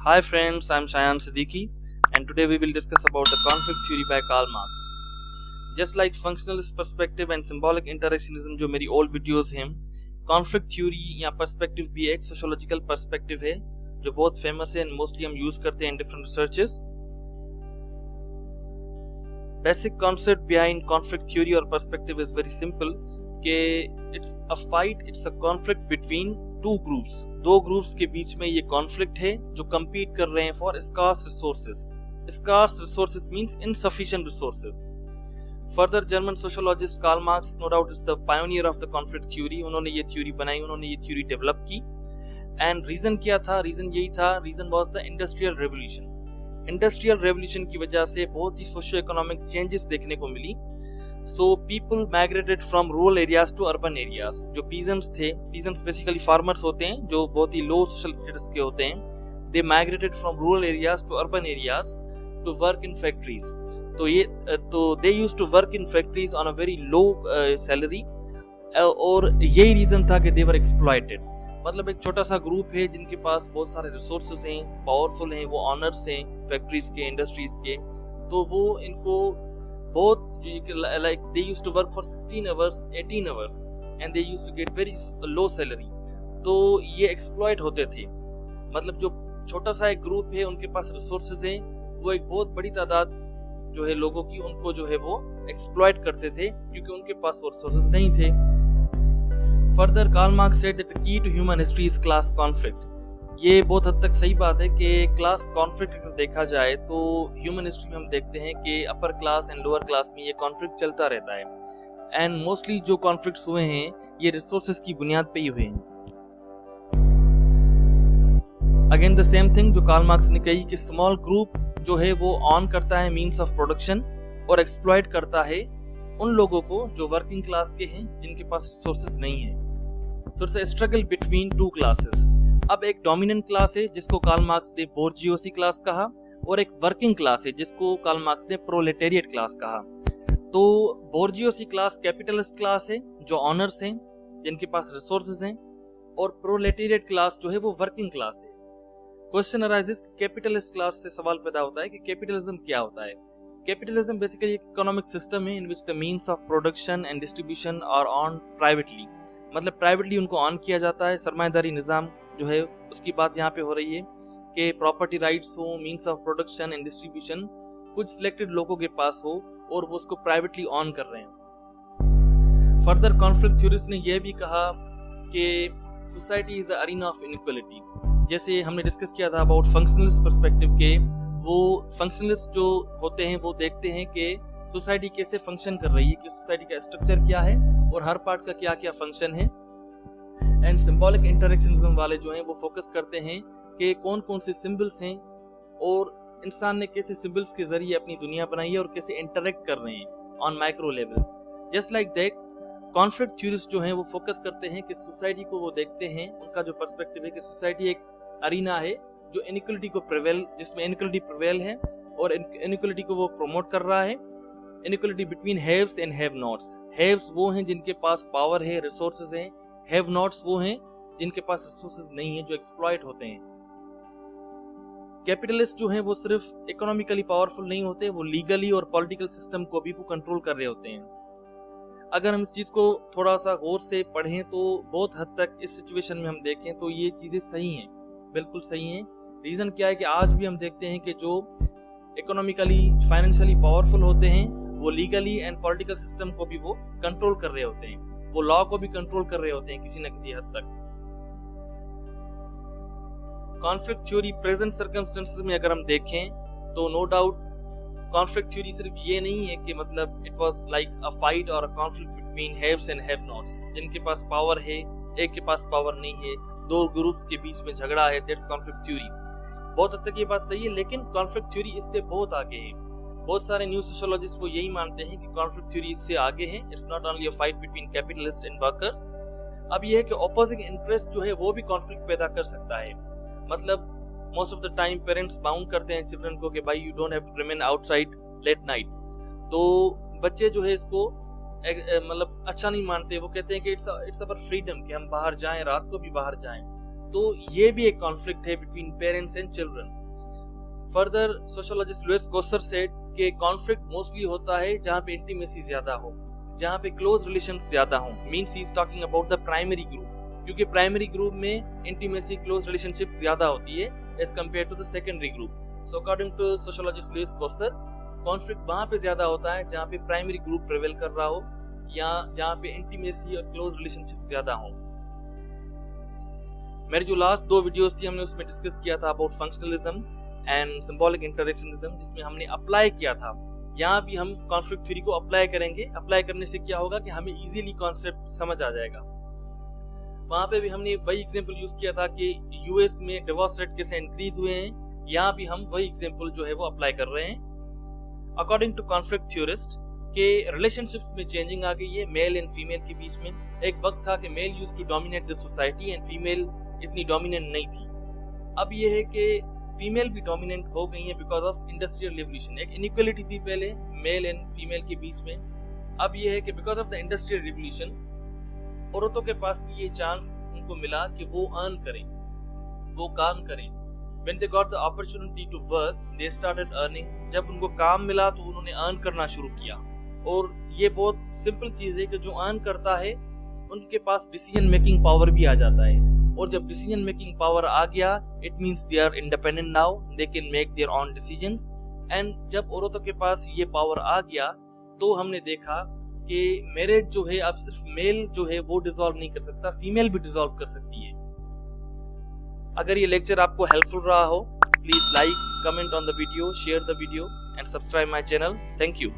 Hi friends, I'm Shayan Siddiqui and today we will discuss about the conflict theory by Karl Marx. Just like functionalist perspective and symbolic interactionism जो मेरी old videos हैं, conflict theory या perspective भी एक sociological perspective है जो बहुत famous है and mostly हम use करते हैं in different researches. Basic concept behind conflict theory or perspective is very simple कि it's a fight, it's a conflict between two groups. दो ग्रुप्स के बीच में ये कॉन्फ्लिक्ट है जो compete कर रहे हैं for scarce resources. Scarce resources means insufficient resources. Further, German sociologist Karl Marx, no doubt, is the pioneer of the conflict theory. उन्होंने ये थ्योरी बनाई, उन्होंने ये थ्योरी डेवलप की. एंड रीजन क्या था? रीजन यही था, reason was the industrial revolution. Industrial revolution की वजह से बहुत ही सोशियो इकोनॉमिक चेंजेस देखने को मिली. So people migrated from rural areas to urban areas. जो peasants थे, peasants basically farmers होते हैं जो बहुत ही low social status के होते हैं. They migrated from rural areas to urban areas to work in factories. तो they used to work in factories on a very low salary. और यही रीजन था कि they were exploited. मतलब एक छोटा सा ग्रुप है जिनके पास बहुत सारे रिसोर्सेज हैं, पावरफुल हैं, वो ऑनर्स हैं फैक्ट्रीज के, इंडस्ट्रीज के. तो वो इनको बहुत like they used to work for 16 hours 18 hours and they used to get very low salary. तो ये एक्सप्लॉइट होते थे. मतलब जो छोटा सा एक ग्रुप है उनके पास रिसोर्सेज हैं, वो एक बहुत बड़ी तादाद जो है लोगों की उनको जो है वो एक्सप्लॉइट करते थे क्योंकि उनके पास वो रिसोर्सेज नहीं थे. Further Karl Marx said that the key to human history is class conflict. ये बहुत हद तक सही बात है कि क्लास कॉन्फ्लिक्ट अगर देखा जाए तो ह्यूमन हिस्ट्री में हम देखते हैं कि upper class and lower class में ये कॉन्फ्लिक्ट चलता रहता है. एंड मोस्टली जो कॉन्फ्लिक्ट्स हुए हैं ये रिसोर्सेज की बुनियाद पे ही हुए हैं. अगेन द सेम थिंग जो कार्ल मार्क्स ने कही कि स्मॉल ग्रुप जो है वो ऑन करता है मींस ऑफ प्रोडक्शन और एक्सप्लॉइट करता है उन लोगों को जो वर्किंग क्लास के हैं जिनके पास रिसोर्सेज नहीं है. So it's a struggle between two classes. अब एक डोमिनेंट क्लास है जिसको कार्ल मार्क्स ने बोर्जियोसी क्लास कहा और एक वर्किंग क्लास है जिसको कार्ल मार्क्स ने प्रोलेटेरिएट क्लास कहा. तो बोर्जियोसी क्लास कैपिटलिस्ट क्लास है जो ऑनर्स हैं जिनके पास रिसोर्सेज हैं, और प्रोलेटेरिएट क्लास जो है वो वर्किंग क्लास है. क्वेश्चन अराइजेस कैपिटलिस्ट क्लास से सवाल पैदा होता है कि कैपिटलिज्म क्या होता है. कैपिटलिज्म बेसिकली एक इकोनॉमिक सिस्टम है in which the means of production and distribution are owned privately. मतलब प्राइवेटली उनको ऑन किया जाता है. सरमायादारी निजाम जो है उसकी बात यहाँ पे हो रही है कि प्रॉपर्टी राइट्स हो, means of production and distribution कुछ सिलेक्टेड लोगों के पास हो और वो उसको प्राइवेटली ऑन कर रहे हैं. फर्दर कॉन्फ्लिक्ट थ्योरिस्ट ने यह भी कहा कि society is the arena of inequality. जैसे हमने डिस्कस किया था अबाउट फंक्शनलिस्ट पर्सपेक्टिव के, वो फंक्शनलिस्ट जो होते हैं वो देखते हैं कि सोसाइटी कैसे फंक्शन कर रही है, कि सोसाइटी का स्ट्रक्चर क्या है और हर पार्ट का क्या क्या फंक्शन है. एंड सिंबॉलिक इंटरेक्शनिज्म वाले जो हैं वो फोकस करते हैं कि कौन कौन से सिंबल्स हैं और इंसान ने कैसे सिंबल्स के जरिए अपनी दुनिया बनाई है और कैसे इंटरेक्ट कर रहे हैं on micro level. Just like that conflict theorist जो हैं वो फोकस करते हैं कि सोसाइटी को वो देखते हैं, उनका जो पर्सपेक्टिव है कि सोसाइटी एक अरीना है जो इनइक्वालिटी को प्रिवेल, जिसमें इनइक्वालिटी प्रिवेल है और इनइक्वालिटी को वो प्रमोट कर रहा है. Inequality between haves and have knots. Haves वो हैं जिनके पास पावर है, रिसोर्सेज हैं. हैव नॉट्स वो हैं जिनके पास रिसोर्सेज नहीं है, जो एक्सप्लॉइट होते हैं. कैपिटलिस्ट जो हैं वो सिर्फ इकोनॉमिकली पावरफुल नहीं होते, वो लीगली और पॉलिटिकल सिस्टम को भी वो कंट्रोल कर रहे होते हैं. अगर हम इस चीज को थोड़ा सा गौर से पढ़ें तो बहुत हद तक इस सिचुएशन में हम देखें तो ये चीजें सही हैं, बिल्कुल सही हैं. रीजन क्या है कि आज भी हम देखते हैं कि जो इकोनॉमिकली फाइनेंशियली पावरफुल होते हैं वो लीगली एंड पॉलिटिकल सिस्टम को भी वो कंट्रोल कर रहे होते हैं, वो लॉ को भी कंट्रोल कर रहे होते हैं किसी न किसी हद तक. कॉन्फ्लिक्ट थ्योरी प्रेजेंट सर्कमस्टेंसेस में अगर हम देखें तो नो डाउट कॉन्फ्लिक्ट थ्योरी सिर्फ ये नहीं है कि मतलब it was like a fight और a conflict between haves and have nots. जिनके पास पावर है, एक के पास पावर नहीं है, दो ग्रुप्स के बीच में झगड़ा है, दैट्स कॉन्फ्लिक्ट थ्योरी. बहुत हद तक ये बात सही है, लेकिन कॉन्फ्लिक्ट थ्योरी इससे बहुत आगे है. बहुत सारे न्यू सोशियोलॉजिस्ट वो यही मानते हैं कि कॉन्फ्लिक्ट थ्योरी इससे आगे है. It's not only a fight between capitalist and workers. अब ये है कि ऑपोजिंग इंटरेस्ट जो है वो भी कॉन्फ्लिक्ट पैदा कर सकता है. मतलब most of the time parents bound करते हैं चिल्ड्रन को कि भाई you don't have to remain outside late night. तो बच्चे जो है इसको मतलब अच्छा नहीं मानते. वो कहते हैं कि इट्स अवर फ्रीडम कि हम बाहर जाएं, रात को भी बाहर जाएं. तो ये भी एक कॉन्फ्लिक्ट है between parents and children. Further sociologist Lewis Coser said कि कॉन्फ्लिक्ट मोस्टली होता है जहां पे इंटीमेसी ज्यादा हो, जहां पे क्लोज रिलेशंस ज्यादा हो। Means he is talking about the primary group, क्योंकि प्राइमरी ग्रुप में इंटीमेसी क्लोज रिलेशनशिप ज्यादा होती है as compare to the secondary group. So according to sociologist Lewis Coser, conflict वहां पे ज्यादा होता है जहां पे प्राइमरी ग्रुप प्रिवेल कर रहा हो या जहां पे इंटीमेसी और क्लोज रिलेशनशिप ज्यादा हो। मेरी जो लास्ट 2 वीडियोस थी हमने उसमें डिस्कस किया था about functionalism and symbolic interactionism, जिसमें हमने अप्लाई किया था। यहाँ भी हम कॉन्फ्लिक्ट थ्योरी को अप्लाई करेंगे। अप्लाई करने से क्या होगा कि हमें इजीली कॉन्सेप्ट समझ आ जाएगा। वहां पे भी हमने वही एग्जांपल यूज किया था कि यूएस में डिवोर्स रेट कैसे इंक्रीज हुए हैं। यहाँ भी हम वही एग्जांपल जो है वो अप्लाई कर रहे हैं। अकॉर्डिंग टू कॉन्फ्लिक्ट थ्योरिस्ट के रिलेशनशिप्स में चेंजिंग आ गई है मेल एंड फीमेल के बीच में। एक वक्त था कि male used to dominate the society and female इतनी डोमिनेंट नहीं थी। अब ये है कि फीमेल भी डोमिनेंट हो गई है बिकॉज ऑफ इंडस्ट्रियल रिवॉल्यूशन। एक इनइक्वालिटी थी पहले मेल एंड फीमेल के बीच में, अब ये है कि because of the industrial revolution औरतों के पास भी ये चांस उनको मिला कि वो अर्न करें, वो काम करें। When they got the opportunity to work, they started earning. जब उनको काम मिला तो उन्होंने अर्न करना शुरू किया। और ये बहुत सिंपल चीज है कि जो अर्न करता है उनके पास डिसीजन मेकिंग पावर भी आ जाता है। और जब डिसीजन मेकिंग पावर आ गया, it means they are independent now, they can make their own decisions. And जब औरतों के पास ये पावर आ गया तो हमने देखा कि मैरिज जो है अब सिर्फ मेल जो है वो डिसॉल्व नहीं कर सकता, फीमेल भी डिसॉल्व कर सकती है। अगर ये लेक्चर आपको हेल्पफुल रहा हो, please like, comment on the video, share the video and subscribe my channel. Thank you.